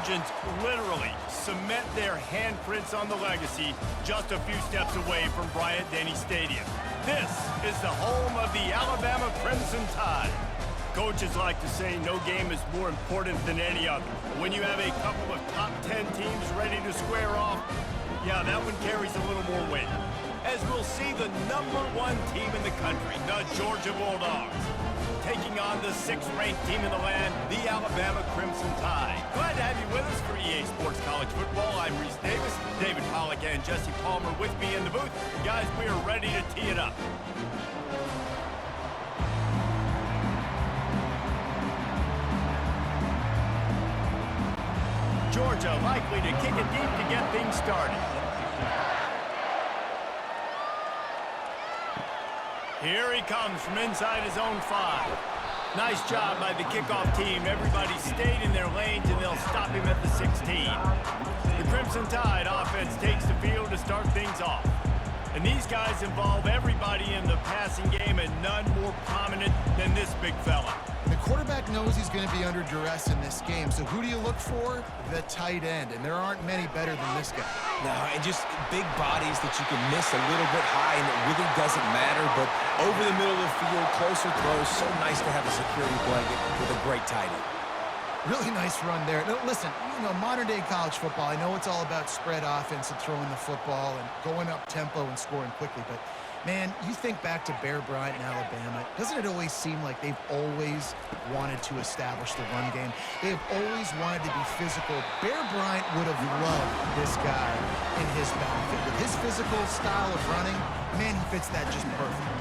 Trojans literally cement their handprints on the legacy just a few steps away from Bryant-Denny Stadium. This is the home of the Alabama Crimson Tide. Coaches like to say no game is more important than any other. When you have a couple of top 10 teams ready to square off, yeah, that one carries a little more weight. As we'll see the #1 team in the country, the Georgia Bulldogs, taking on the 6th-ranked team in the land, the Alabama Crimson Tide. Glad to have you with us for EA Sports College Football. I'm Reese Davis, David Pollack and Jesse Palmer with me in the booth. Guys, we are ready to tee it up. Georgia likely to kick it deep to get things started. Here he comes from inside his own 5. Nice job by the kickoff team. Everybody stayed in their lanes, and they'll stop him at the 16. The Crimson Tide offense takes the field to start things off. And these guys involve everybody in the passing game, and none more prominent than this big fella. The quarterback knows he's going to be under duress in this game, so who do you look for? The tight end, and there aren't many better than this guy. No, and just big bodies that you can miss a little bit high, and it really doesn't matter, but over the middle of the field, closer throws, so nice to have a security blanket with a great tight end. Really nice run there. No, listen, modern-day college football, I know it's all about spread offense and throwing the football and going up tempo and scoring quickly, but man, you think back to Bear Bryant in Alabama, doesn't it always seem like they've always wanted to establish the run game? They have always wanted to be physical. Bear Bryant would have loved this guy in his backfield. With his physical style of running, man, he fits that just perfect.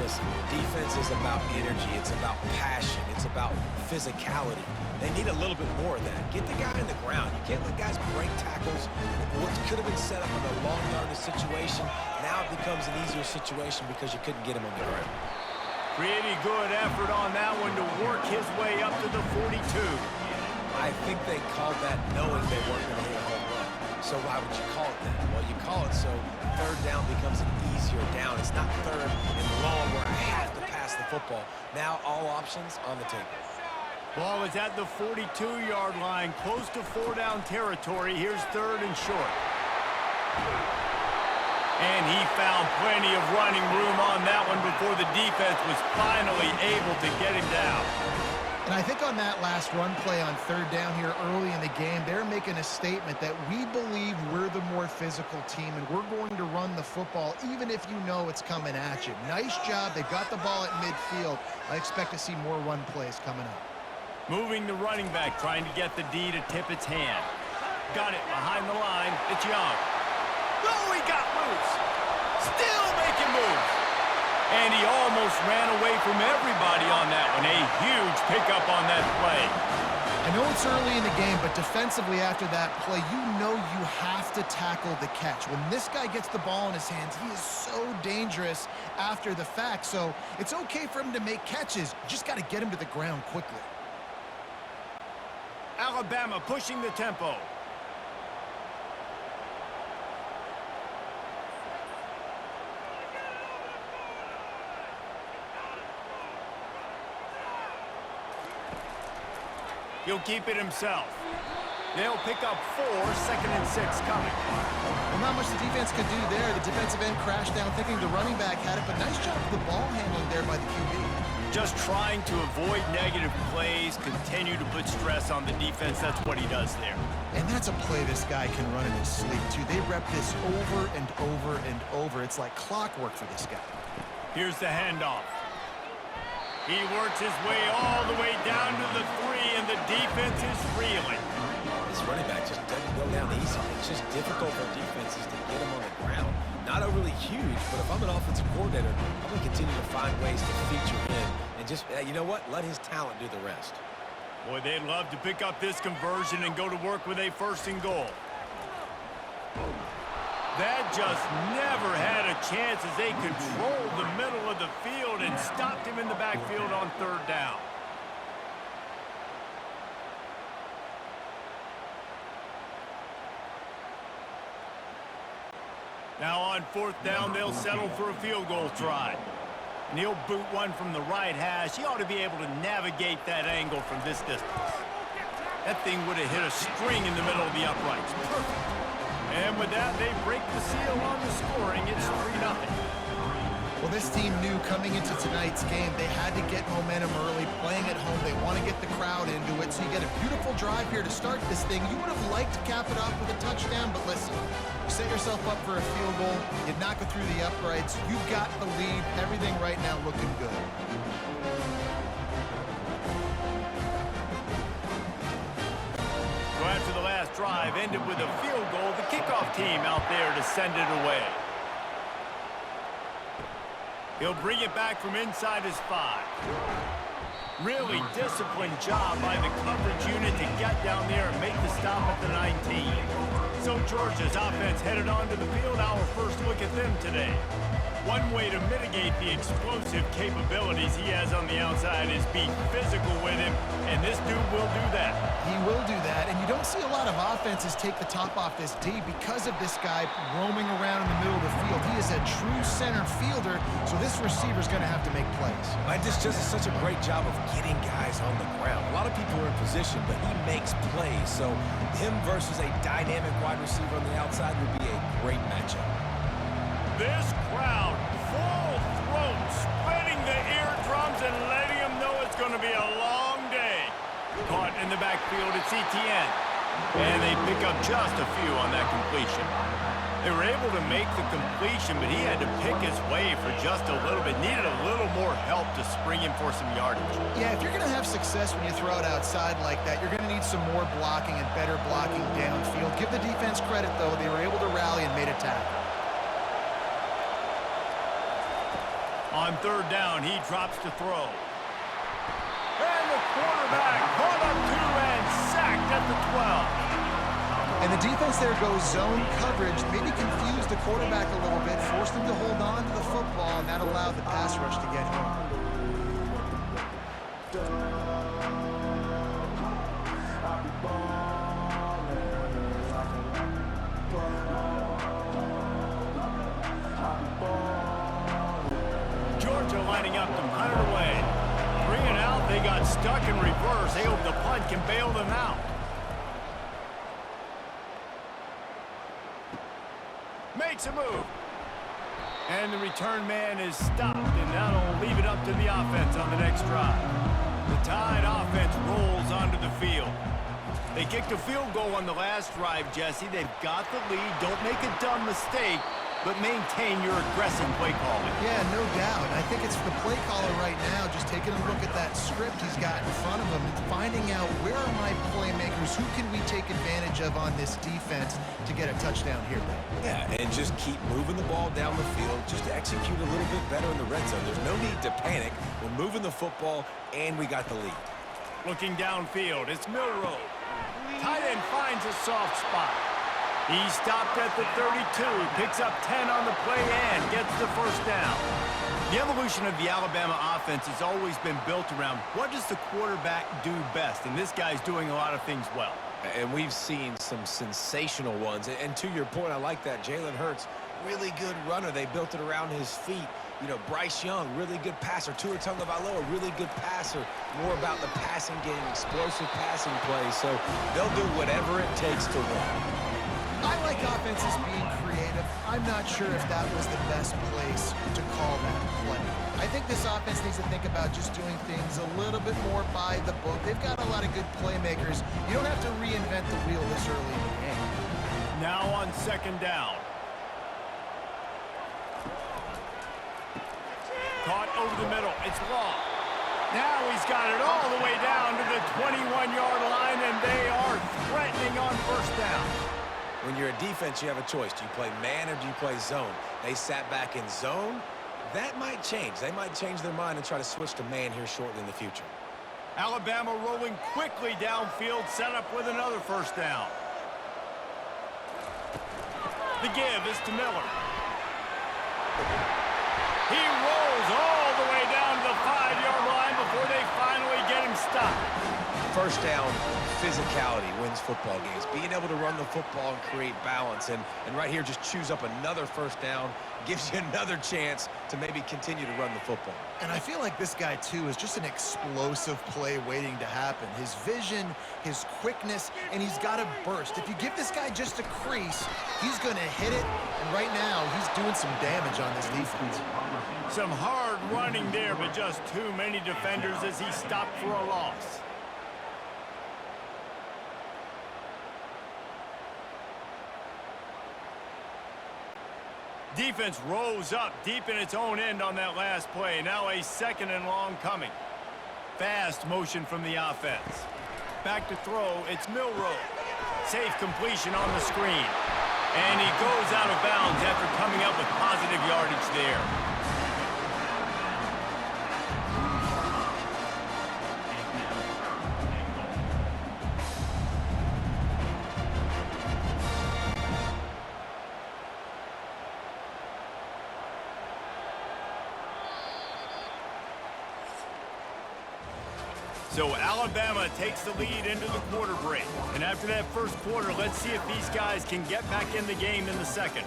Listen, defense is about energy. It's about passion. It's about physicality. They need a little bit more of that. Get the guy in the ground. You can't let guys break tackles. What could have been set up in a long yardage situation, now it becomes an easier situation because you couldn't get him on the ground. Pretty good effort on that one to work his way up to the 42. I think they called that knowing they weren't going to hit a home run. So why would you call it that? Well, you call it so third down becomes an easier down. It's not third and long where I have to pass the football. Now all options on the table. Ball is at the 42-yard line, close to 4-down territory. Here's 3rd and short. And he found plenty of running room on that one before the defense was finally able to get him down. And I think on that last run play on 3rd down here early in the game, they're making a statement that we believe we're the more physical team and we're going to run the football even if you know it's coming at you. Nice job. They got the ball at midfield. I expect to see more run plays coming up. Moving the running back, trying to get the D to tip its hand. Got it behind the line. It's Young. Oh, he got loose. Still making moves. And he almost ran away from everybody on that one. A huge pickup on that play. I know it's early in the game, but defensively after that play, you know you have to tackle the catch. When this guy gets the ball in his hands, he is so dangerous after the fact. So it's okay for him to make catches. You just got to get him to the ground quickly. Alabama pushing the tempo. He'll keep it himself. They'll pick up 4, 2nd and 6 coming. Well, not much the defense could do there. The defensive end crashed down thinking the running back had it, but nice job with the ball handling there by the QB. Just trying to avoid negative plays, continue to put stress on the defense. That's what he does there. And that's a play this guy can run in his sleep, too. They rep this over and over and over. It's like clockwork for this guy. Here's the handoff. He works his way all the way down to the 3, and the defense is reeling. This running back just doesn't go down easy. It's just difficult for defenses to get him on the ground. Not overly huge, but if I'm an offensive coordinator, I'm going to continue to find ways to feature him and just, you know what, let his talent do the rest. Boy, they'd love to pick up this conversion and go to work with a 1st and goal. That just never had a chance as they controlled the middle of the field and stopped him in the backfield on 3rd down. Now on 4th down, they'll settle for a field goal try. And he'll boot one from the right hash. He ought to be able to navigate that angle from this distance. That thing would have hit a string in the middle of the uprights. Perfect. And with that, they break the seal on the scoring. It's 3-0. Well, this team knew coming into tonight's game they had to get momentum early, playing at home. They want to get the crowd into it, so you get a beautiful drive here to start this thing. You would have liked to cap it off with a touchdown, but listen, you set yourself up for a field goal, you knock it through the uprights, you've got the lead, everything right now looking good. So after the last drive ended with a field goal, the kickoff team out there to send it away. He'll bring it back from inside his 5. Really disciplined job by the coverage unit to get down there and make the stop at the 19. So Georgia's offense headed onto the field. Our first look at them today. One way to mitigate the explosive capabilities he has on the outside is be physical with him, and this dude will do that. He will do that, and you don't see a lot of offenses take the top off this D because of this guy roaming around in the middle of the field. He is a true center fielder, so this receiver's going to have to make plays. This just is such a great job of getting guys on the ground. A lot of people are in position, but he makes plays, so him versus a dynamic wide receiver on the outside would be a great matchup. This crowd, full throat, spreading the eardrums and letting them know it's going to be a long day. Caught in the backfield, it's ETN. And they pick up just a few on that completion. They were able to make the completion, but he had to pick his way for just a little bit. Needed a little more help to spring him for some yardage. Yeah, if you're going to have success when you throw it outside like that, you're going to need some more blocking and better blocking downfield. Give the defense credit, though. They were able to rally and made a tackle. On third down, he drops to throw. And the quarterback caught up to and sacked at the 12. And the defense there goes zone coverage, maybe confused the quarterback a little bit, forced him to hold on to the football, and that allowed the pass rush to get home. Lining up to punt it away. Bring it out. They got stuck in reverse. They hope the punt can bail them out. Makes a move. And the return man is stopped, and that'll leave it up to the offense on the next drive. The Tide offense rolls onto the field. They kicked a field goal on the last drive, Jesse. They've got the lead. Don't make a dumb mistake, but maintain your aggressive play calling. Yeah, no doubt. I think it's the play caller right now just taking a look at that script he's got in front of him and finding out where are my playmakers, who can we take advantage of on this defense to get a touchdown here. Yeah, and just keep moving the ball down the field, just execute a little bit better in the red zone. There's no need to panic. We're moving the football, and we got the lead. Looking downfield, it's Milroe. Tight end finds a soft spot. He stopped at the 32, picks up 10 on the play and gets the first down. The evolution of the Alabama offense has always been built around what does the quarterback do best, and this guy's doing a lot of things well. And we've seen some sensational ones. And to your point, I like that. Jalen Hurts, really good runner. They built it around his feet. You know, Bryce Young, really good passer. Tua Tagovailoa, really good passer. More about the passing game, explosive passing plays. So they'll do whatever it takes to win. I like offenses being creative. I'm not sure if that was the best place to call that play. I think this offense needs to think about just doing things a little bit more by the book. They've got a lot of good playmakers. You don't have to reinvent the wheel this early in the game. Now on second down. Caught over the middle. It's long. Now he's got it all the way down to the 21-yard line, and they are threatening on first down. When you're a defense, you have a choice. Do you play man or do you play zone? They sat back in zone. That might change. They might change their mind and try to switch to man here shortly in the future. Alabama rolling quickly downfield, set up with another first down. The give is to Miller. He rolls all the way down to the 5-yard line before they finally get him stopped. First down, physicality wins football games. Being able to run the football and create balance. And right here, just choose up another first down, gives you another chance to maybe continue to run the football. And I feel like this guy, too, is just an explosive play waiting to happen. His vision, his quickness, and he's got a burst. If you give this guy just a crease, he's going to hit it. And right now, he's doing some damage on this defense. Some hard running there, but just too many defenders as he stopped for a loss. Defense rose up deep in its own end on that last play. Now a 2nd and long coming. Fast motion from the offense. Back to throw, it's Milroe. Safe completion on the screen. And he goes out of bounds after coming up with positive yardage there. So Alabama takes the lead into the quarter break. And after that first quarter, let's see if these guys can get back in the game in the second.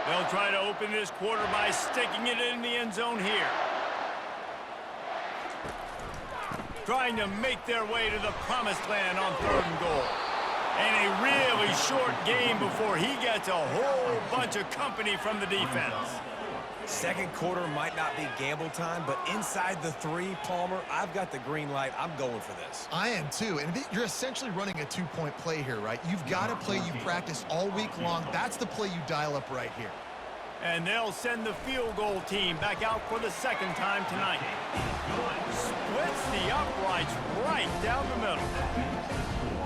They'll try to open this quarter by sticking it in the end zone here. Trying to make their way to the promised land on 3rd and goal. And a really short game before he gets a whole bunch of company from the defense. Second quarter might not be gamble time, but inside the 3, Palmer, I've got the green light. I'm going for this. I am too. And you're essentially running a 2-point play here, right? You've got a play you practice all week long. That's the play you dial up right here. And they'll send the field goal team back out for the 2nd time tonight. Splits the uprights right down the middle.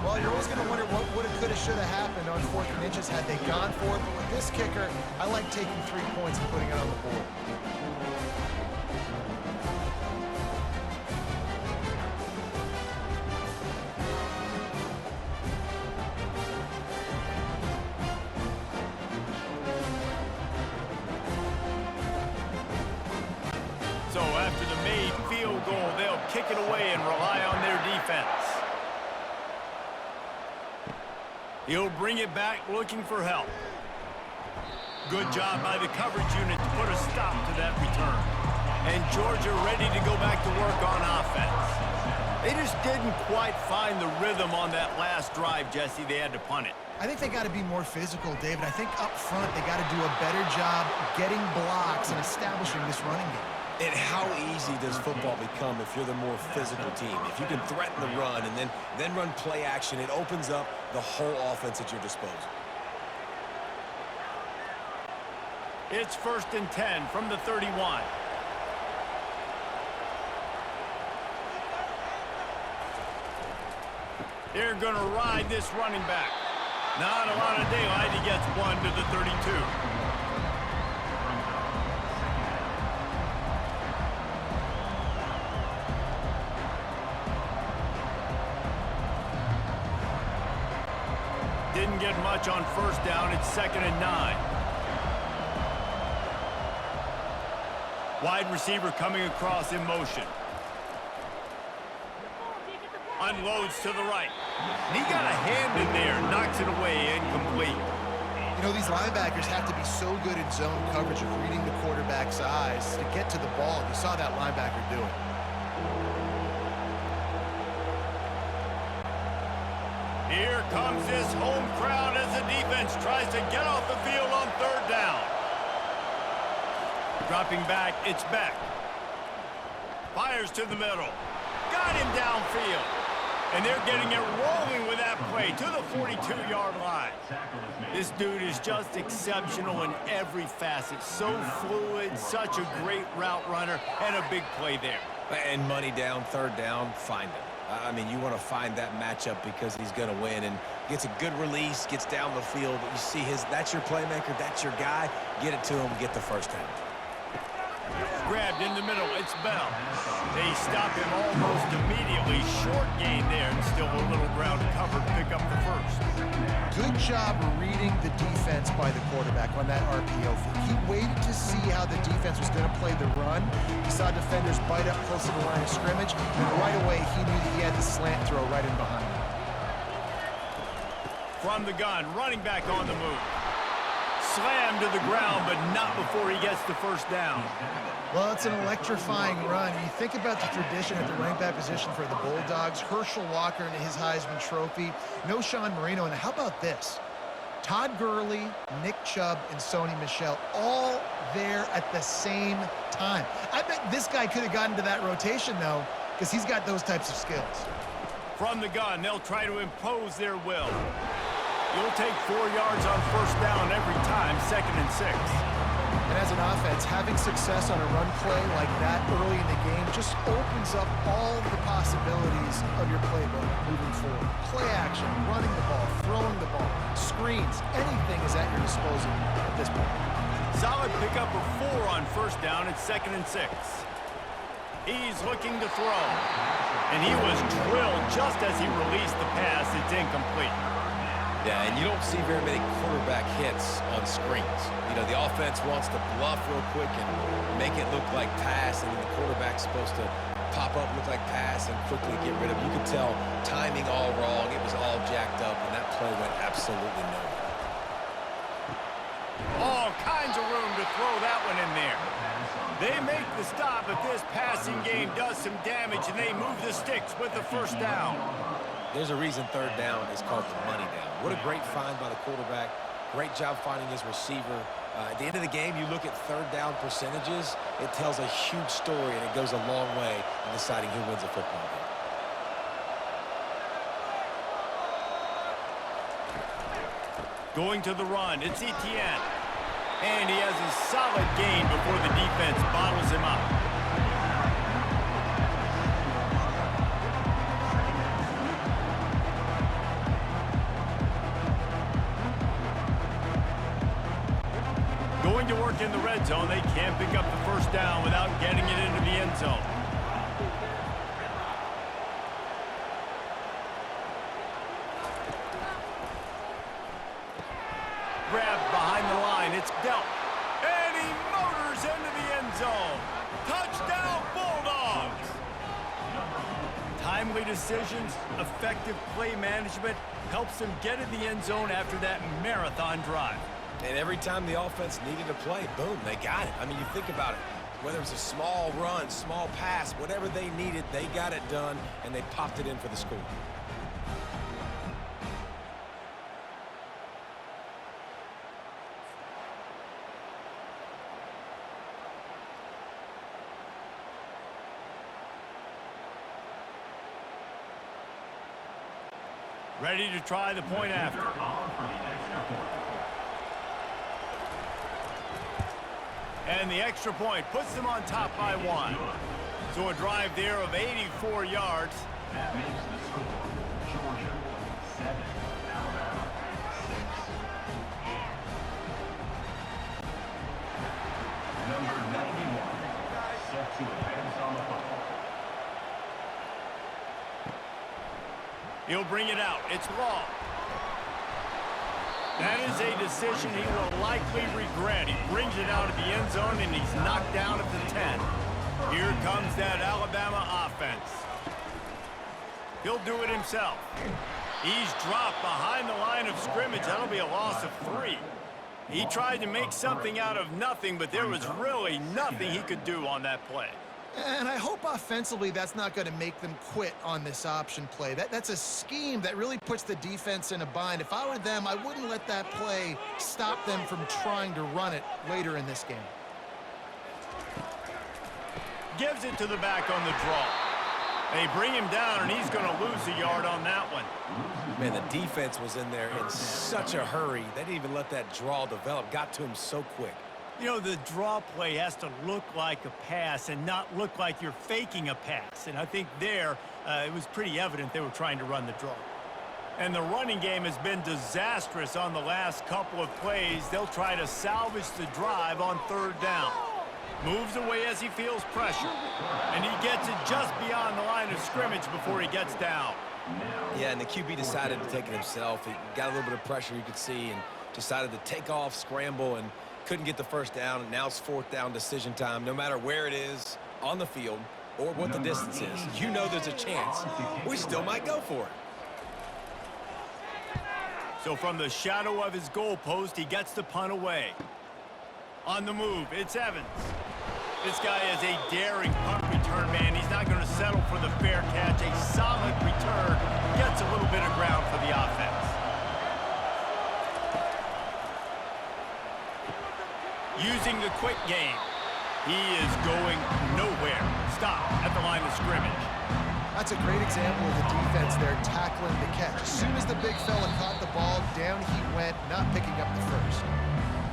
Well, you're always going to wonder what would have, could have, should have happened on 4th and inches had they gone for it. But with this kicker, I like taking 3 points and putting it on the board. So after the made field goal, they'll kick it away and rely on their defense. He'll bring it back looking for help. Good job by the coverage unit to put a stop to that return. And Georgia ready to go back to work on offense. They just didn't quite find the rhythm on that last drive, Jesse. They had to punt it. I think they got to be more physical, David. I think up front they got to do a better job getting blocks and establishing this running game. And how easy does football become if you're the more physical team? If you can threaten the run and then run play action, it opens up the whole offense at your disposal. It's 1st and 10 from the 31. They're going to ride this running back. Not a lot of daylight. He gets 1 to the 32. Didn't get much on 1st down. It's 2nd and 9. Wide receiver coming across in motion. Unloads to the right. And he got a hand in there. Knocks it away. Incomplete. You know, these linebackers have to be so good in zone coverage of reading the quarterback's eyes to get to the ball. You saw that linebacker do it. Here comes this home crowd as the defense tries to get off the field on 3rd down. Dropping back, it's Beck. Fires to the middle. Got him downfield. And they're getting it rolling with that play to the 42-yard line. This dude is just exceptional in every facet. So fluid, such a great route runner, and a big play there. And money down, 3rd down, find him. I mean, you want to find that matchup because he's going to win and gets a good release, gets down the field. You see that's your playmaker, that's your guy. Get it to him, get the 1st down. Grabbed in the middle, it's Bell. They stop him almost immediately. Short gain there, and still a little ground to cover to pick up the first. Good job reading the defense by the quarterback on that RPO feed. He waited to see how the defense was going to play the run. He saw defenders bite up close to the line of scrimmage, and right away he knew that he had the slant throw right in behind him. From the gun, running back on the move. Slammed to the ground, but not before he gets the first down. Well, it's an electrifying run. You think about the tradition at the running back position for the Bulldogs. Herschel Walker and his Heisman Trophy. No Sean Marino. And how about this? Todd Gurley, Nick Chubb, and Sony Michel all there at the same time. I bet this guy could have gotten to that rotation, though, because he's got those types of skills. From the gun, they'll try to impose their will. You'll take 4 yards on first down every time, 2nd and 6. And as an offense, having success on a run play like that early in the game just opens up all the possibilities of your playbook moving forward. Play action, running the ball, throwing the ball, screens, anything is at your disposal at this point. Solid pickup of 4 on first down at 2nd and 6. He's looking to throw. And he was drilled just as he released the pass. It's incomplete. Yeah, and you don't see very many quarterback hits on screens. You know, the offense wants to bluff real quick and make it look like pass, and then the quarterback's supposed to pop up, look like pass, and quickly get rid of it. You could tell timing all wrong. It was all jacked up, and that play went absolutely nowhere. All kinds of room to throw that one in there. They make the stop, but this passing game does some damage, and they move the sticks with the first down. There's a reason third down is called the money down. What a great find by the quarterback. Great job finding his receiver. At the end of the game, you look at third down percentages. It tells a huge story, and it goes a long way in deciding who wins a football game. Going to the run, it's Etienne. And he has a solid gain before the defense bottles him up. Going to work in the red zone. They can't pick up the first down without getting it into the end zone. Grabbed behind the line. It's dealt. And he motors into the end zone. Touchdown, Bulldogs! Timely decisions, effective play management helps them get in the end zone after that marathon drive. And every time the offense needed a play, boom, they got it. I mean, you think about it. Whether it's a small run, small pass, whatever they needed, they got it done, and they popped it in for the score. Ready to try the point after. And the extra point puts them on top by 1. So a drive there of 84 yards. That makes the score Georgia 7, Alabama 6. Number 91 set to advance on the football. He'll bring it out. It's Law. That is a decision he will likely regret. He brings it out of the end zone, and he's knocked down at the 10. Here comes that Alabama offense. He'll do it himself. He's dropped behind the line of scrimmage. That'll be a loss of 3. He tried to make something out of nothing, but there was really nothing he could do on that play. And I hope offensively that's not going to make them quit on this option play. That's a scheme that really puts the defense in a bind. If I were them, I wouldn't let that play stop them from trying to run it later in this game. Gives it to the back on the draw. They bring him down, and he's going to lose a yard on that one. Man, the defense was in there in such a hurry. They didn't even let that draw develop. Got to him so quick. You know, the draw play has to look like a pass and not look like you're faking a pass. And I think there, it was pretty evident they were trying to run the draw. And the running game has been disastrous on the last couple of plays. They'll try to salvage the drive on third down. Moves away as he feels pressure. And he gets it just beyond the line of scrimmage before he gets down. Yeah, and the QB decided to take it himself. He got a little bit of pressure, you could see, and decided to take off, scramble, and couldn't get the first down. And now it's fourth down decision time. No matter where it is on the field or what the distance is, you know there's a chance we still might go for it. So from the shadow of his goalpost, he gets the punt away. On the move, it's Evans. This guy is a daring punt return man. He's not going to settle for the fair catch. A solid return gets a little bit of ground for the offense. Using the quick game. He is going nowhere. Stop at the line of scrimmage. That's a great example of the defense there tackling the catch. As soon as the big fella caught the ball, down he went, not picking up the first.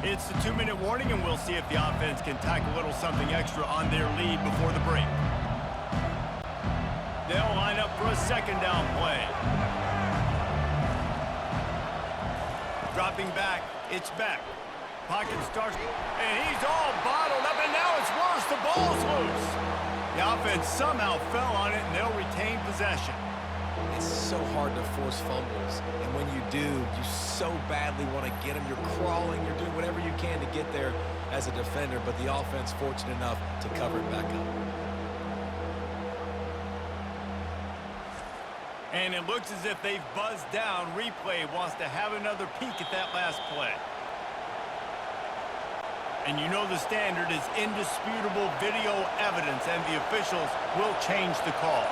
It's the 2-minute warning, and we'll see if the offense can tack a little something extra on their lead before the break. They'll line up for a second down play. Dropping back, it's Beck. Pocket starts, and he's all bottled up, and now it's worse. The ball's loose. The offense somehow fell on it, and they'll retain possession. It's so hard to force fumbles, and when you do, you so badly want to get them. You're crawling, you're doing whatever you can to get there as a defender, but the offense fortunate enough to cover it back up. And it looks as if they've buzzed down. Replay wants to have another peek at that last play. And you know the standard is indisputable video evidence, and the officials will change the call.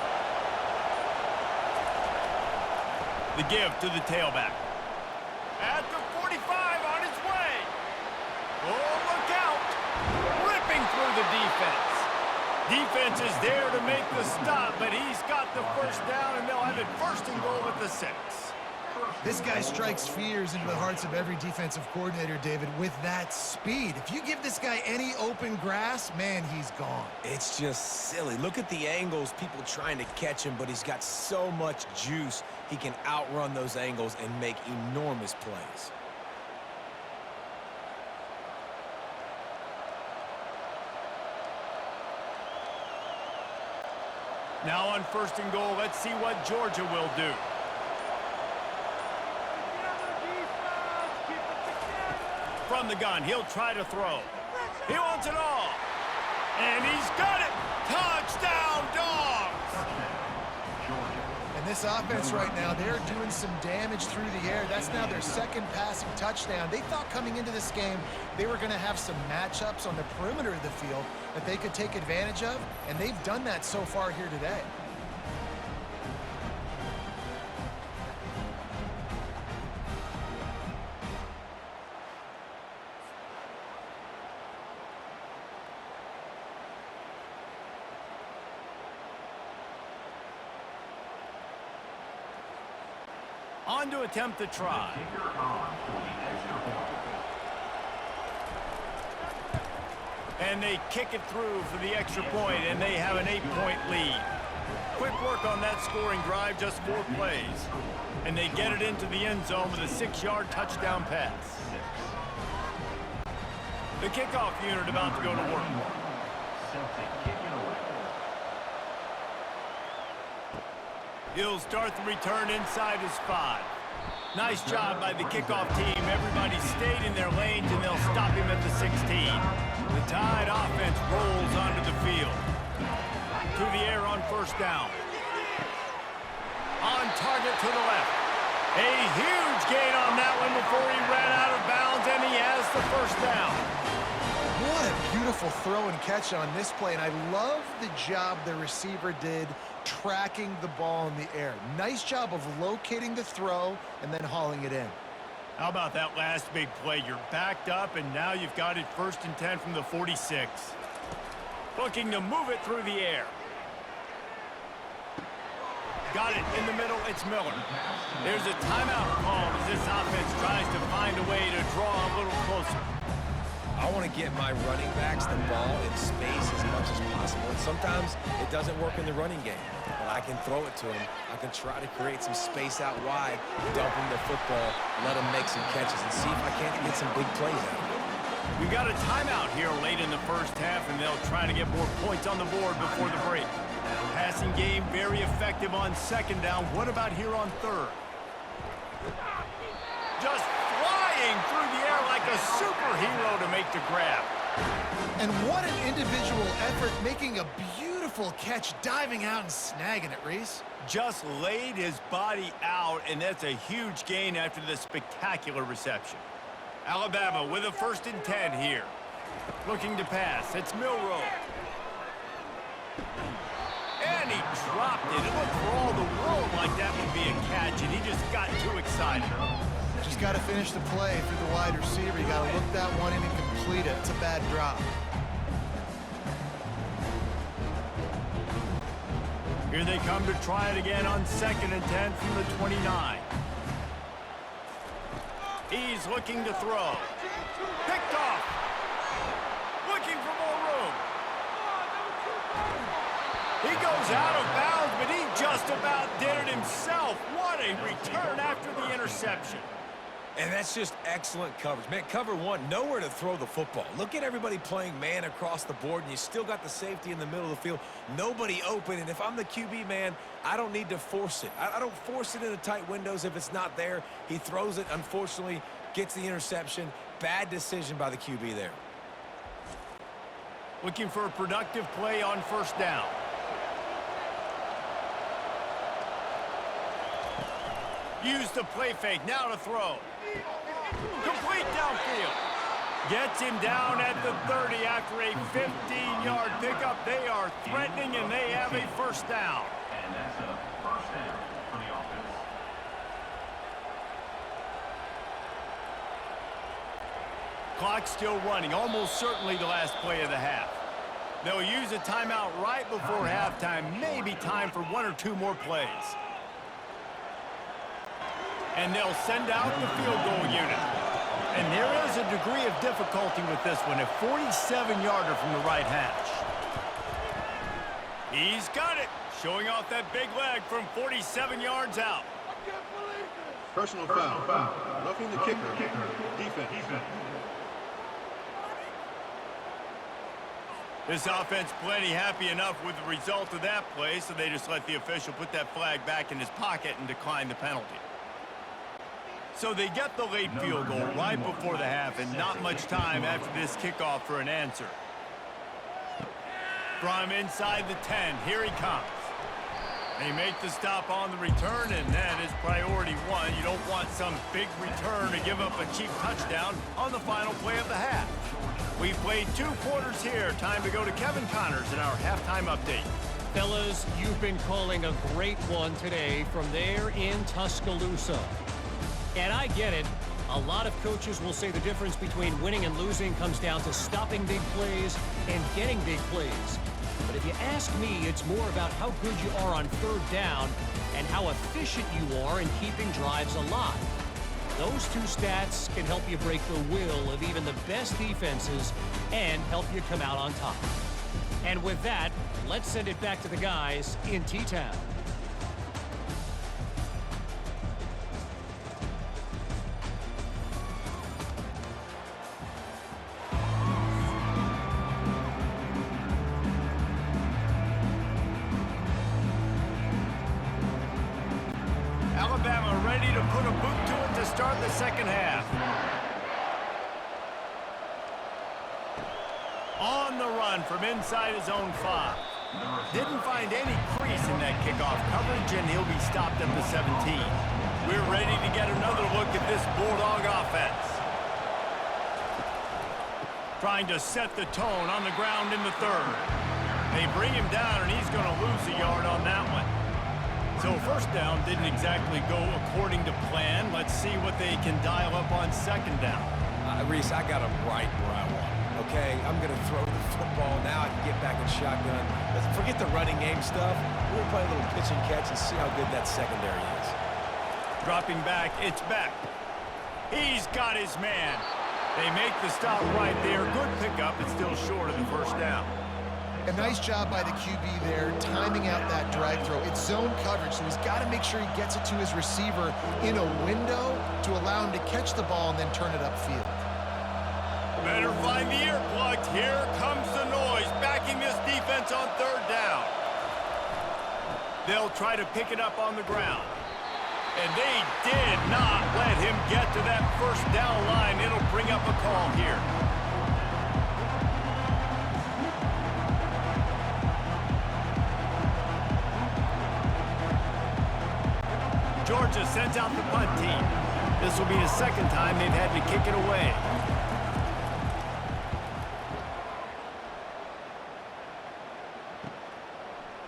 The give to the tailback. At the 45 on his way. Oh, look out. Ripping through the defense. Defense is there to make the stop, but he's got the first down, and they'll have it first and goal at the 6. This guy strikes fears into the hearts of every defensive coordinator, David, with that speed. If you give this guy any open grass, man, he's gone. It's just silly. Look at the angles, people trying to catch him, but he's got so much juice. He can outrun those angles and make enormous plays. Now on first and goal, let's see what Georgia will do. From the gun, he'll try to throw. He wants it all. And he's got it. Touchdown, Dogs! And this offense right now, they're doing some damage through the air. That's now their second passing touchdown. They thought coming into this game they were going to have some matchups on the perimeter of the field that they could take advantage of, and they've done that so far here today. On to attempt the try. And they kick it through for the extra point, and they have an 8-point lead. Quick work on that scoring drive, just 4 plays. And they get it into the end zone with a 6-yard touchdown pass. The kickoff unit about to go to work. He'll start the return inside his 5. Nice job by the kickoff team. Everybody stayed in their lanes, and they'll stop him at the 16. The Tide offense rolls onto the field. To the air on first down. On target to the left. A huge gain on that one before he ran out of bounds, and he has the first down. What a beautiful throw and catch on this play, and I love the job the receiver did tracking the ball in the air. Nice job of locating the throw and then hauling it in. How about that last big play? You're backed up, and now you've got it 1st and 10 from the 46. Looking to move it through the air. Got it in the middle. It's Miller. There's a timeout called as this offense tries to find a way to draw a little closer. I want to get my running backs the ball in space as much as possible. And sometimes it doesn't work in the running game, but I can throw it to them. I can try to create some space out wide, dump them the football, let them make some catches, and see if I can't get some big plays out of it. We've got a timeout here late in the first half, and they'll try to get more points on the board before the break. Passing game very effective on second down. What about here on third? Just flying through the air like a superhero to make the grab. And what an individual effort, making a beautiful catch, diving out and snagging it, Reese. Just laid his body out, and that's a huge gain after the spectacular reception. Alabama with a 1st and 10 here. Looking to pass. It's Milroe. And he dropped it. It looked for all the world like that would be a catch, and he just got too excited. Just got to finish the play through the wide receiver. You got to look that one in and complete it. It's a bad drop. Here they come to try it again on 2nd and 10 from the 29. He's looking to throw. Picked off. Looking for more room. He goes out of bounds, but he just about did it himself. What a return after the interception. And that's just excellent coverage. Man, cover one, nowhere to throw the football. Look at everybody playing man across the board, and you still got the safety in the middle of the field. Nobody open, and if I'm the QB, man, I don't need to force it. I don't force it into tight windows if it's not there. He throws it, unfortunately, gets the interception. Bad decision by the QB there. Looking for a productive play on 1st down. Use the play fake, now to throw. Complete downfield. Gets him down at the 30 after a 15-yard pickup. They are threatening, and they have a 1st down. And that's a 1st down for the offense. Clock still running, almost certainly the last play of the half. They'll use a timeout right before halftime, maybe time for 1 or 2 more plays. And they'll send out the field goal unit. And there is a degree of difficulty with this one, a 47-yarder from the right hash. He's got it, showing off that big leg from 47 yards out. Personal foul. Roughing the kicker. Defense. This offense plenty happy enough with the result of that play, so they just let the official put that flag back in his pocket and decline the penalty. So they get the late field goal right before the half, and not much time after this kickoff for an answer. From inside the 10, here he comes. They make the stop on the return, and that is priority 1. You don't want some big return to give up a cheap touchdown on the final play of the half. We've played 2 quarters here. Time to go to Kevin Connors in our halftime update. Fellas, you've been calling a great one today from there in Tuscaloosa. And I get it. A lot of coaches will say the difference between winning and losing comes down to stopping big plays and getting big plays. But if you ask me, it's more about how good you are on 3rd down and how efficient you are in keeping drives alive. Those 2 stats can help you break the will of even the best defenses and help you come out on top. And with that, let's send it back to the guys in T-Town. Alabama ready to put a boot to it to start the 2nd half. On the run from inside his own 5. Didn't find any crease in that kickoff coverage, and he'll be stopped at the 17. We're ready to get another look at this Bulldog offense. Trying to set the tone on the ground in the 3rd. They bring him down, and he's going to lose a yard on that one. So 1st down didn't exactly go according to plan. Let's see what they can dial up on 2nd down. Reese, I got him right where I want him. Okay, I'm going to throw the football. Now I can get back in shotgun. Let's forget the running game stuff. We're going to play a little pitch and catch and see how good that secondary is. Dropping back, it's Beck. He's got his man. They make the stop right there. Good pickup, but still short of the 1st down. A nice job by the QB there, timing out that drag throw. It's zone coverage, so he's got to make sure he gets it to his receiver in a window to allow him to catch the ball and then turn it upfield. Better find the earplugs. Here comes the noise, backing this defense on third down. They'll try to pick it up on the ground. And they did not let him get to that first down line. It'll bring up a call here. Georgia sends out the punt team. This will be the second time they've had to kick it away.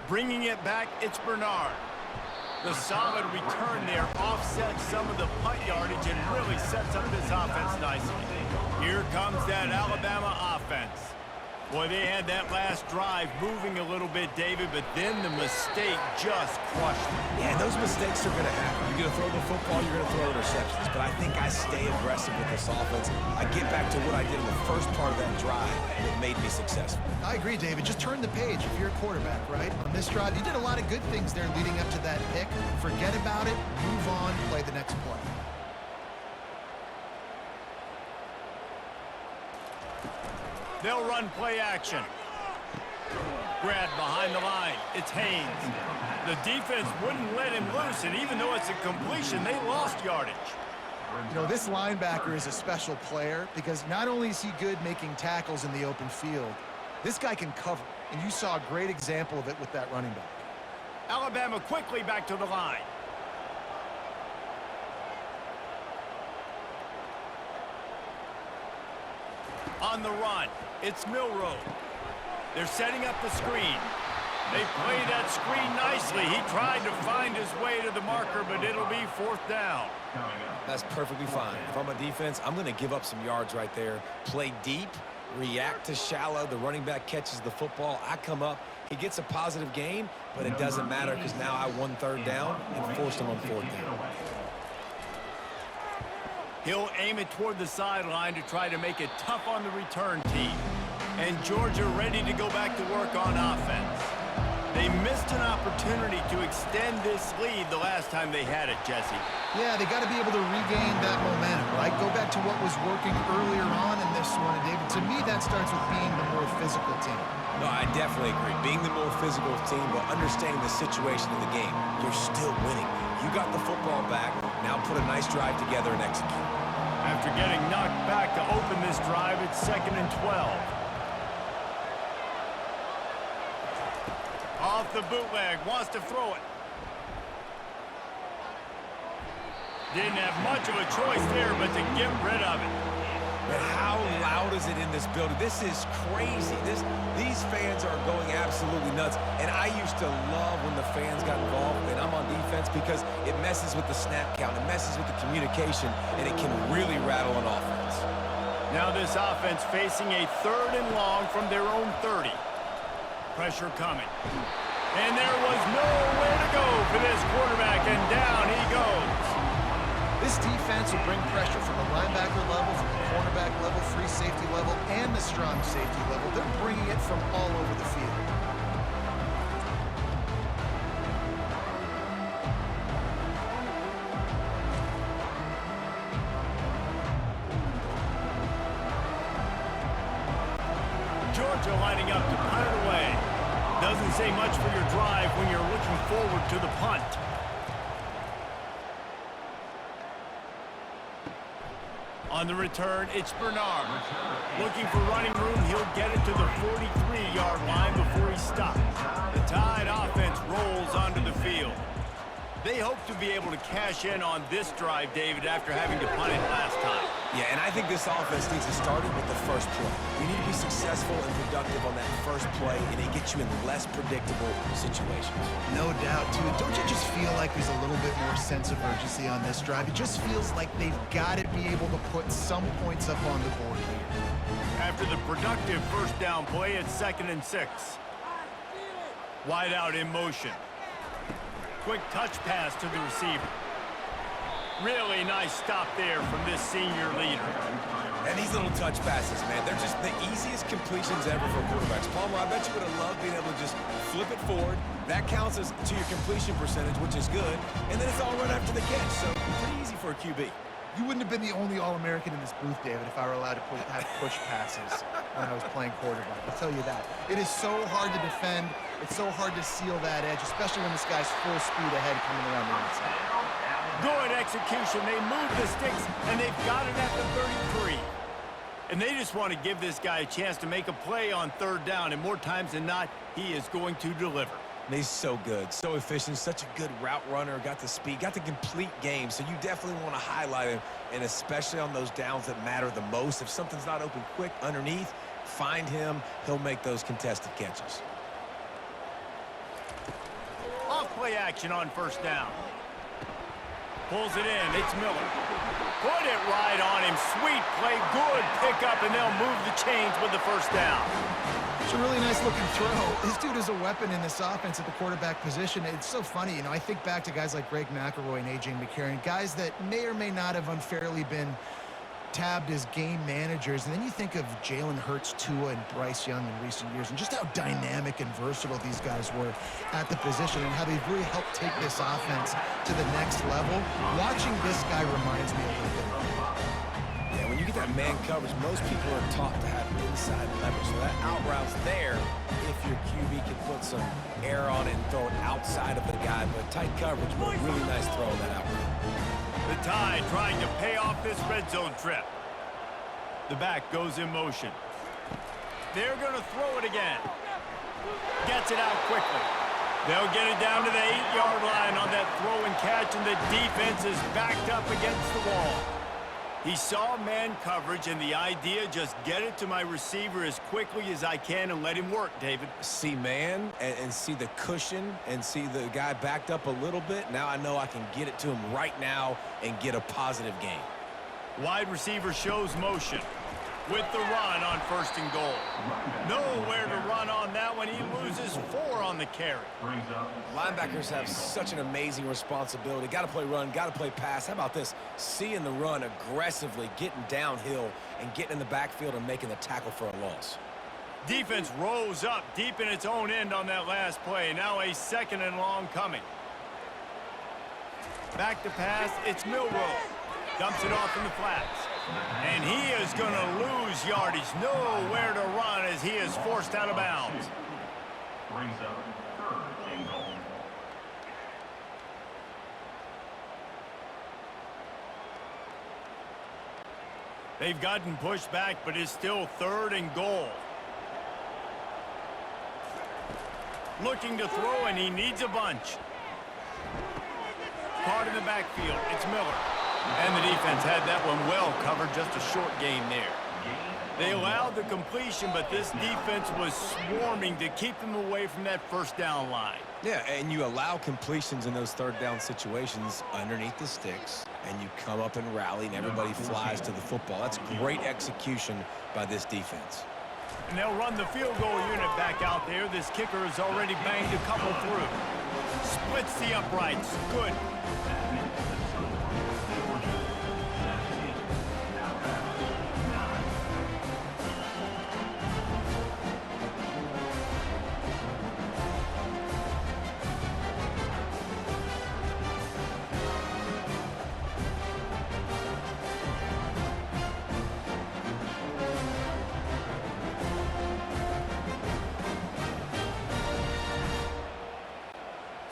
Bringing it back, it's Bernard. The solid return there offsets some of the punt yardage and really sets up this offense nicely. Here comes that Alabama offense. Boy, they had that last drive moving a little bit, David, but then the mistake just crushed them. Yeah, and those mistakes are going to happen. You're going to throw the football, you're going to throw interceptions. But I think I stay aggressive with this offense. I get back to what I did in the first part of that drive, and it made me successful. I agree, David. Just turn the page if you're a quarterback, right? On this drive, you did a lot of good things there leading up to that pick. Forget about it, move on, play the next play. They'll run play action. Grabbed behind the line. It's Haynes. The defense wouldn't let him loose, and even though it's a completion, they lost yardage. You know, this linebacker is a special player because not only is he good making tackles in the open field, this guy can cover, and you saw a great example of it with that running back. Alabama quickly back to the line. On the run, it's Milroe. They're setting up the screen. They play that screen nicely. He tried to find his way to the marker, but it'll be fourth down. That's perfectly fine. If I'm a defense, I'm going to give up some yards right there. Play deep, react to shallow. The running back catches the football. I come up. He gets a positive gain, but it doesn't matter because now I won third down and forced him on fourth down. He'll aim it toward the sideline to try to make it tough on the return team. And Georgia ready to go back to work on offense. They missed an opportunity to extend this lead the last time they had it, Jesse. Yeah, they got to be able to regain that momentum, right? Go back to what was working earlier on in this one. And David, to me, that starts with being the more physical team. No, I definitely agree. Being the more physical team, but understanding the situation of the game. You're still winning. You got the football back. Now put a nice drive together and execute. After getting knocked back to open this drive, it's 2nd and 12. Off the bootleg, wants to throw it. Didn't have much of a choice there, but to get rid of it. But how loud is it in this building? This is crazy. These fans are going absolutely nuts. And I used to love when the fans got involved when I'm on defense because it messes with the snap count, it messes with the communication, and it can really rattle an offense. Now this offense facing a 3rd and long from their own 30. Pressure coming. And there was nowhere to go for this quarterback, and down he goes. This defense will bring pressure from the linebacker level, from the cornerback level, free safety level, and the strong safety level. They're bringing it from all over the field. Georgia lining up to punt it away. Doesn't say much for your drive when you're looking forward to the punt. On the return, it's Bernard. Looking for running room, he'll get it to the 43-yard line before he stops. The Tide offense rolls onto the field. They hope to be able to cash in on this drive, David, after having to punt it last time. Yeah, and I think this offense needs to start it with the first play. You need to be successful and productive on that first play, and it gets you in less predictable situations. No doubt, too. Don't you just feel like there's a little bit more sense of urgency on this drive? It just feels like they've got to be able to put some points up on the board here. After the productive first down play, it's 2nd and 6. Wide out in motion. Quick touch pass to the receiver. Really nice stop there from this senior leader. And these little touch passes, man, they're just the easiest completions ever for quarterbacks. Palmer, I bet you would have loved being able to just flip it forward. That counts as to your completion percentage, which is good. And then it's all right after the catch, so pretty easy for a QB. You wouldn't have been the only All-American in this booth, David, if I were allowed to have push passes when I was playing quarterback. I'll tell you that. It is so hard to defend. It's so hard to seal that edge, especially when this guy's full speed ahead coming around the inside. Good execution. They move the sticks, and they've got it at the 33. And they just want to give this guy a chance to make a play on third down, and more times than not, he is going to deliver. He's so good, so efficient, such a good route runner, got the speed, got the complete game, so you definitely want to highlight him, and especially on those downs that matter the most. If something's not open quick underneath, find him. He'll make those contested catches. Off play action on first down. Pulls it in. It's Miller. Put it right on him. Sweet play. Good pickup, and they'll move the chains with the first down. It's a really nice-looking throw. This dude is a weapon in this offense at the quarterback position. It's so funny, you know, I think back to guys like Greg McElroy and A.J. McCarron, guys that may or may not have unfairly been tabbed as game managers. And then you think of Jalen Hurts, Tua, and Bryce Young in recent years, and just how dynamic and versatile these guys were at the position and how they've really helped take this offense to the next level. Watching this guy reminds me a little bit of that. Yeah, when you get that man coverage, most people are taught to have inside leverage. So that out route's there if your QB can put some air on it and throw it outside of the guy. But tight coverage, but a really nice throw on that out route. The Tide trying to pay off this red zone trip. The back goes in motion. They're going to throw it again. Gets it out quickly. They'll get it down to the 8-yard line on that throw and catch, and the defense is backed up against the wall. He saw man coverage, and the idea, just get it to my receiver as quickly as I can and let him work, David. See man and see the cushion and see the guy backed up a little bit. Now I know I can get it to him right now and get a positive gain. Wide receiver shows motion with the run on first and goal. Nowhere to run on that one. He loses 4 on the carry. Linebackers have such an amazing responsibility. Got to play run, got to play pass. How about this? Seeing the run aggressively, getting downhill, and getting in the backfield and making the tackle for a loss. Defense rose up deep in its own end on that last play. Now a second and long coming. Back to pass. It's Milroe. Dumps it off in the flats. And he is going to lose yardage. Nowhere to run as he is forced out of bounds. Brings up third and goal. They've gotten pushed back, but it's still third and goal. Looking to throw, and he needs a bunch. Caught in the backfield. It's Miller. And the defense had that one well covered, just a short gain there. They allowed the completion, but this defense was swarming to keep them away from that first down line. Yeah, and you allow completions in those third down situations underneath the sticks, and you come up and rally, and everybody flies to the football. That's great execution by this defense. And they'll run the field goal unit back out there. This kicker has already banged a couple through. Splits the uprights. Good.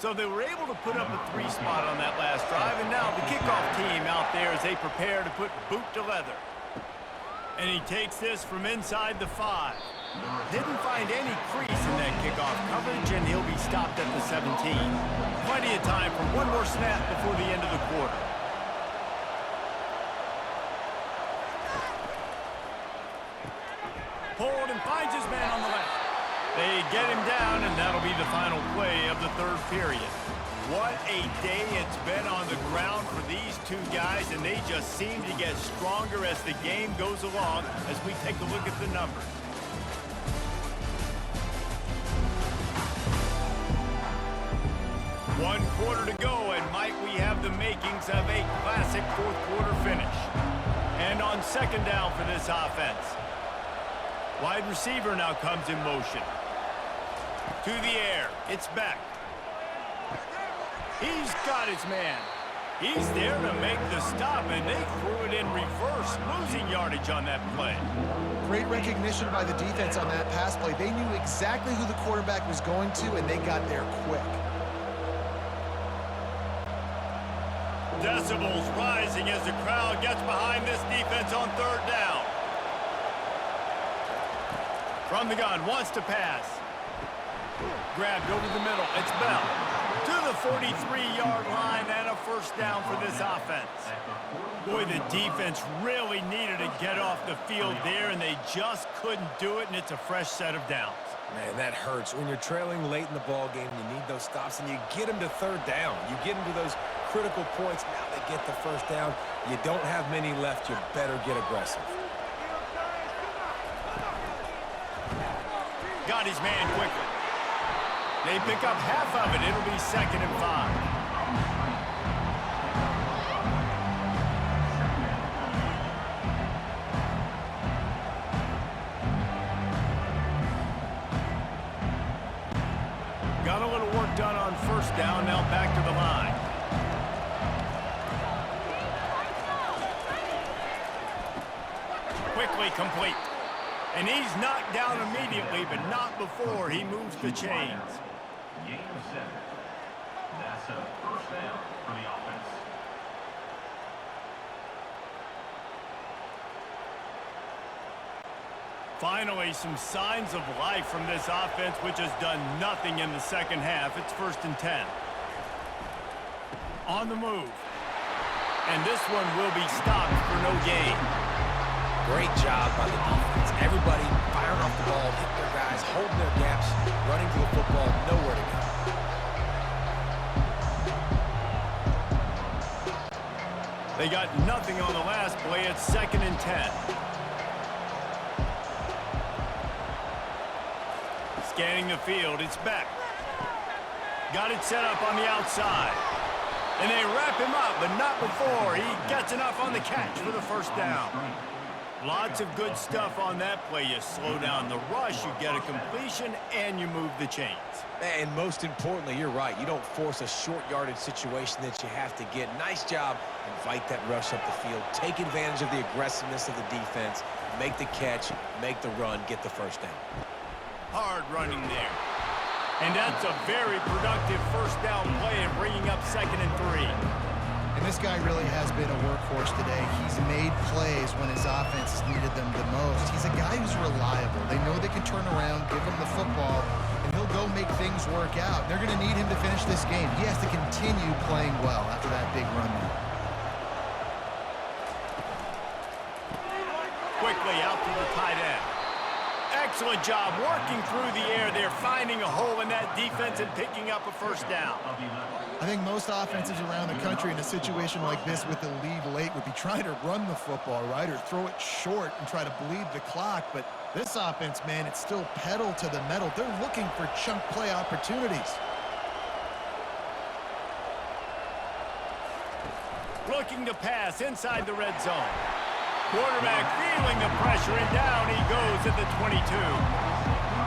So they were able to put up a 3 spot on that last drive, and now the kickoff team out there as they prepare to put boot to leather. And he takes this from inside the 5. Didn't find any crease in that kickoff coverage, and he'll be stopped at the 17. Plenty of time for one more snap before the end of the quarter. Pulled and finds his man on the left. They get him down, and that'll be the final play of the third period. What a day it's been on the ground for these two guys, and they just seem to get stronger as the game goes along as we take a look at the numbers. One quarter to go, and might we have the makings of a classic fourth quarter finish. And on second down for this offense. Wide receiver now comes in motion. To the air. It's back. He's got his man. He's there to make the stop, and they threw it in reverse, losing yardage on that play. Great recognition by the defense on that pass play. They knew exactly who the quarterback was going to, and they got there quick. Decibels rising as the crowd gets behind this defense on third down. From the gun, wants to pass. Grabbed over the middle. It's Bell to the 43-yard line and a first down for this offense. Boy, the defense really needed to get off the field there, and they just couldn't do it, and it's a fresh set of downs. Man, that hurts. When you're trailing late in the ball game, you need those stops, and you get them to third down. You get them to those critical points. Now they get the first down. You don't have many left. You better get aggressive. Got his man quickly. They pick up half of it. It'll be 2nd and 5. Got a little work done on first down. Now back to the line. Quickly complete. And he's knocked down immediately, but not before he moves the chains. Game 7. That's a first down for the offense. Finally, some signs of life from this offense, which has done nothing in the second half. It's 1st and 10. On the move. And this one will be stopped for no gain. Great job by the defense. Everybody firing off the ball, hitting their guys, holding their gaps, running to the football, nowhere to go. They got nothing on the last play. It's 2nd and 10. Scanning the field, it's Beck. Got it set up on the outside. And they wrap him up, but not before he gets enough on the catch for the first down. Lots of good stuff on that play. You slow down the rush, you get a completion, and you move the chains. And most importantly, you're right. You don't force a short yardage situation that you have to get. Nice job. Invite that rush up the field. Take advantage of the aggressiveness of the defense. Make the catch, make the run, get the first down. Hard running there. And that's a very productive first down play and bringing up 2nd and 3. And this guy really has been a workhorse today. He's made plays when his offense has needed them the most. He's a guy who's reliable. They know they can turn around, give him the football, and he'll go make things work out. They're going to need him to finish this game. He has to continue playing well after that big run there. Quickly out to the tight end. Excellent job working through the air there, finding a hole in that defense and picking up a first down. I think most offenses around the country in a situation like this with the lead late would be trying to run the football, right, or throw it short and try to bleed the clock. But this offense, man, it's still pedal to the metal. They're looking for chunk play opportunities. Looking to pass inside the red zone. Quarterback feeling the pressure, and down he goes at the 22.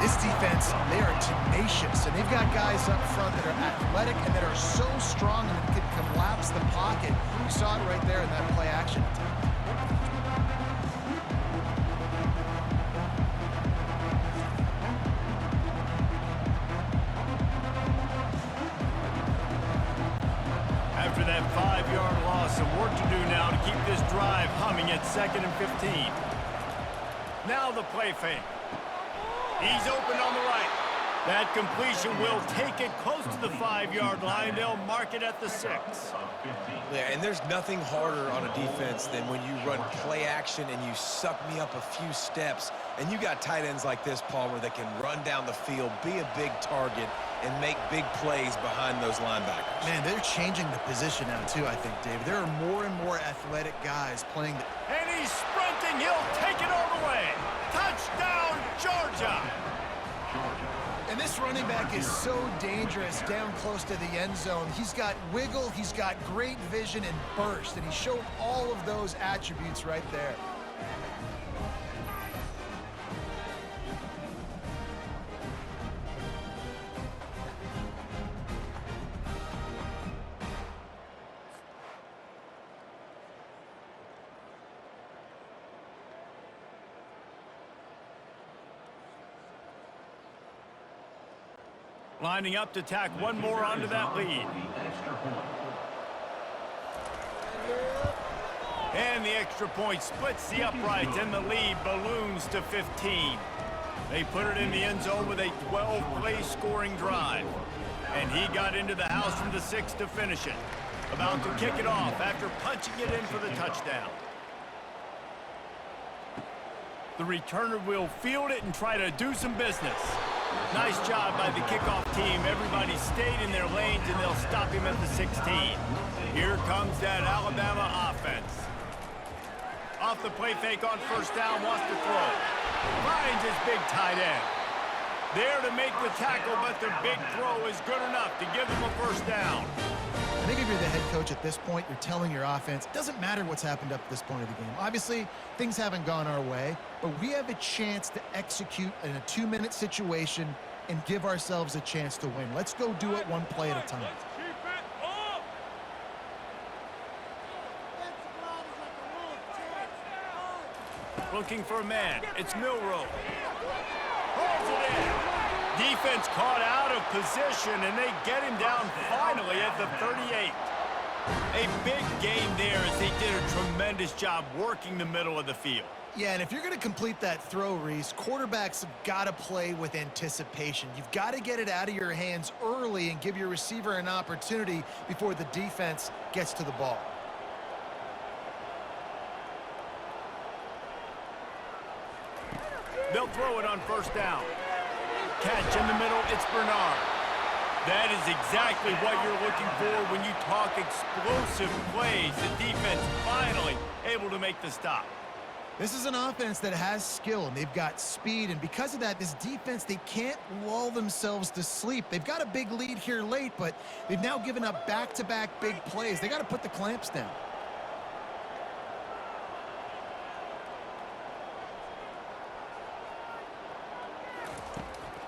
This defense, they are tenacious, and they've got guys up front that are athletic and that are so strong and can collapse the pocket. You saw it right there in that play action. After that 5-yard loss, some work to do now to keep this drive humming at 2nd and 15. Now the play fake. He's open on the right. That completion will take it close to the 5-yard line. They'll mark it at the 6. Yeah, and there's nothing harder on a defense than when you run play action and you suck me up a few steps. And you got tight ends like this, Palmer, that can run down the field, be a big target, and make big plays behind those linebackers. Man, they're changing the position now, too, I think, David. There are more and more athletic guys playing the... And he's sprinting. He'll take it all the way. Touchdown, Georgia. And this running back is so dangerous down close to the end zone. He's got wiggle, he's got great vision and burst, and he showed all of those attributes right there. Lining up to tack one more onto that lead. And the extra point splits the uprights, and the lead balloons to 15. They put it in the end zone with a 12-play scoring drive. And he got into the house from the 6 to finish it. About to kick it off after punching it in for the touchdown. The returner will field it and try to do some business. Nice job by the kickoff team. Everybody stayed in their lanes, and they'll stop him at the 16. Here comes that Alabama offense. Off the play fake on first down, wants to throw. Finds his big tight end. There to make the tackle, but the big throw is good enough to give them a first down. I think if you're the head coach at this point, you're telling your offense, it doesn't matter what's happened up to this point of the game. Obviously, things haven't gone our way, but we have a chance to execute in a 2-minute situation and give ourselves a chance to win. Let's go do it one play at a time. Looking for a man. It's Milroe. Holds it in. Defense caught out of position, and they get him down finally at the 38. A big gain there as they did a tremendous job working the middle of the field. Yeah, and if you're going to complete that throw, Reese, quarterbacks have got to play with anticipation. You've got to get it out of your hands early and give your receiver an opportunity before the defense gets to the ball. They'll throw it on first down. Catch in the middle, it's Bernard. That is exactly what you're looking for when you talk explosive plays. The defense finally able to make the stop. This is an offense that has skill, and they've got speed, and because of that, this defense, they can't lull themselves to sleep. They've got a big lead here late, but they've now given up back-to-back big plays. They got to put the clamps down.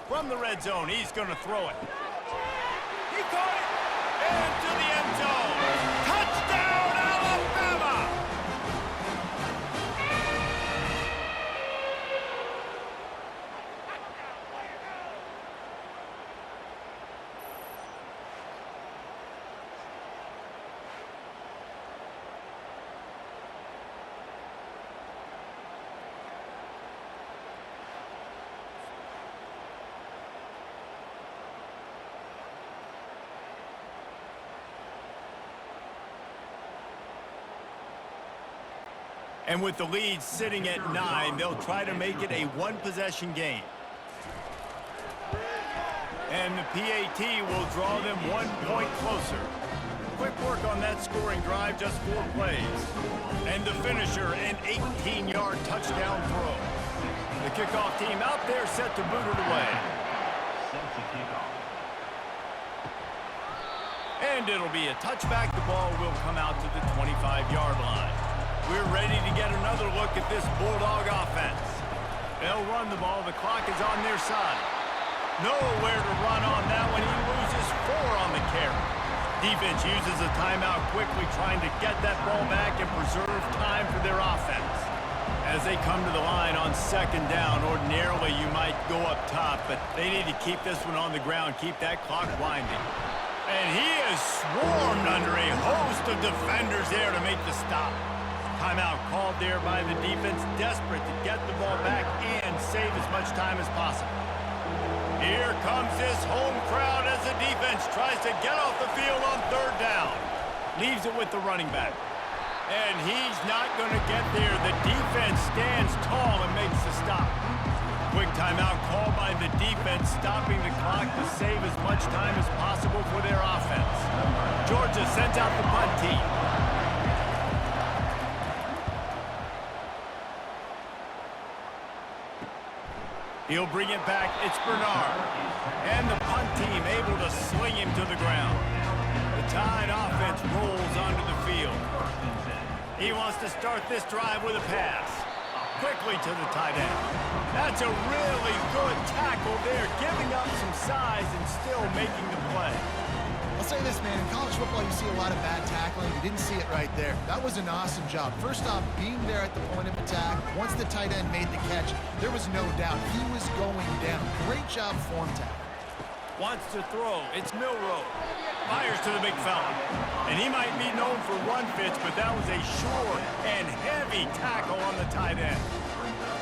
From the red zone, he's going to throw it. He caught it into the end zone. Touchdown, Alabama! And with the lead sitting at 9, they'll try to make it a one-possession game. And the PAT will draw them 1 point closer. Quick work on that scoring drive, just 4 plays. And the finisher, an 18-yard touchdown throw. The kickoff team out there set to boot it away. And it'll be a touchback. The ball will come out to the 25-yard line. We're ready to get another look at this Bulldog offense. They'll run the ball. The clock is on their side. Nowhere to run on that one. He loses 4 on the carry. Defense uses a timeout quickly, trying to get that ball back and preserve time for their offense. As they come to the line on second down, ordinarily you might go up top, but they need to keep this one on the ground, keep that clock winding. And he is swarmed under a host of defenders there to make the stop. Timeout called there by the defense, desperate to get the ball back and save as much time as possible. Here comes this home crowd as the defense tries to get off the field on third down. Leaves it with the running back. And he's not going to get there. The defense stands tall and makes the stop. Quick timeout called by the defense, stopping the clock to save as much time as possible for their offense. Georgia sends out the punt team. He'll bring it back. It's Bernard. And the punt team able to sling him to the ground. The Tide offense rolls onto the field. He wants to start this drive with a pass. Quickly to the tight end. That's a really good tackle there, giving up some size and still making the play. I'll say this, man, in college football you see a lot of bad tackling. You didn't see it right there. That was an awesome job. First off, being there at the point of attack. Once the tight end made the catch, there was no doubt he was going down. Great job form tackle. Wants to throw. It's Milroe. Fires to the big fella. And he might be known for run fits, but that was a sure and heavy tackle on the tight end.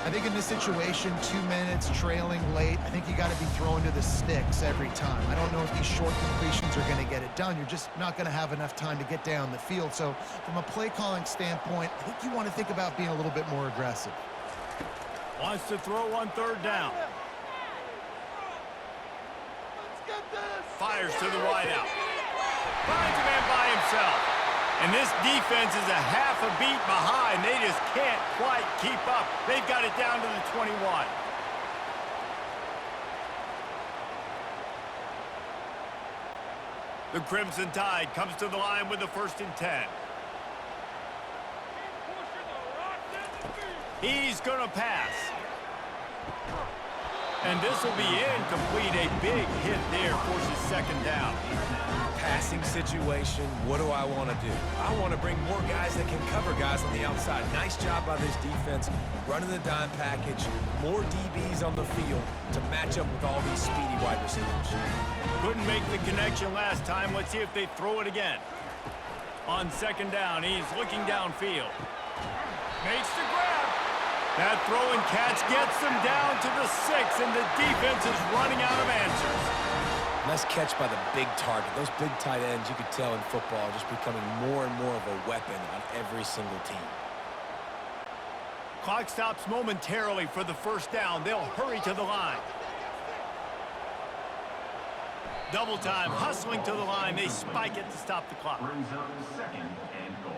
I think in this situation, 2 minutes, trailing late, I think you got to be throwing to the sticks every time. I don't know if these short completions are going to get it done. You're just not going to have enough time to get down the field. So from a play calling standpoint, I think you want to think about being a little bit more aggressive. Wants to throw on third down. Fires to the wide out. Finds a man by himself. And this defense is a half a beat behind. They just can't quite keep up. They've got it down to the 21. The Crimson Tide comes to the line with the 1st and 10. He's going to pass. And this will be incomplete. A big hit there forces 2nd down. Passing situation, what do I want to do? I want to bring more guys that can cover guys on the outside. Nice job by this defense, running the dime package, more DBs on the field to match up with all these speedy wide receivers. Couldn't make the connection last time. Let's see if they throw it again. On 2nd down, he's looking downfield. Makes the grab. That throw and catch gets them down to the 6, and the defense is running out of answers. Nice catch by the big target. Those big tight ends, you could tell in football, are just becoming more and more of a weapon on every single team. Clock stops momentarily for the 1st down. They'll hurry to the line. Double time, hustling to the line. They spike it to stop the clock. Brings up 2nd and goal.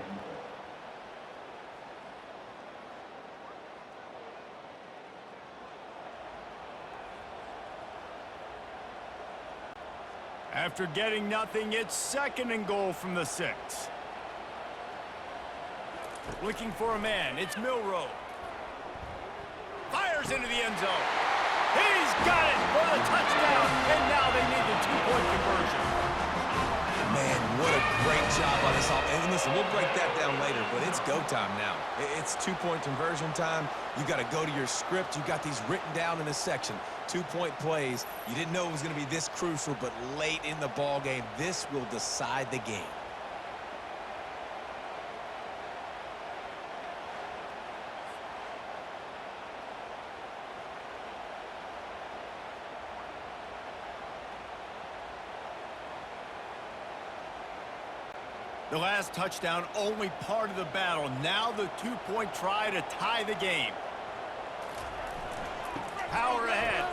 After getting nothing, it's 2nd and goal from the 6. Looking for a man. It's Milroe. Fires into the end zone. He's got it for the touchdown. And now they need the 2-point conversion. Man, what a great job on this offense. And listen, we'll break that down later, but it's go time now. It's 2-point conversion time. You got to go to your script. You got these written down in this section. 2-point plays. You didn't know it was going to be this crucial, but late in the ball game, this will decide the game. The last touchdown, only part of the battle. Now the 2-point try to tie the game. Power ahead.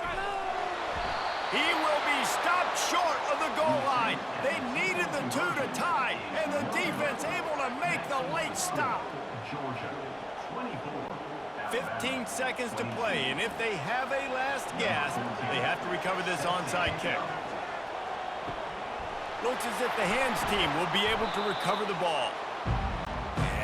He will be stopped short of the goal line. They needed the 2 to tie, and the defense able to make the late stop. Georgia, 24. 15 seconds to play, and if they have a last gasp, they have to recover this onside kick. Looks as if the hands team will be able to recover the ball.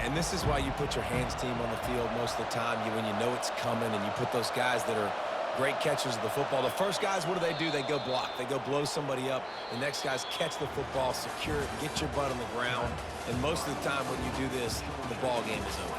And this is why you put your hands team on the field most of the time, when you know it's coming, and you put those guys that are great catchers of the football. The first guys, what do? They go block. They go blow somebody up. The next guys catch the football, secure it, get your butt on the ground. And most of the time when you do this, the ball game is over.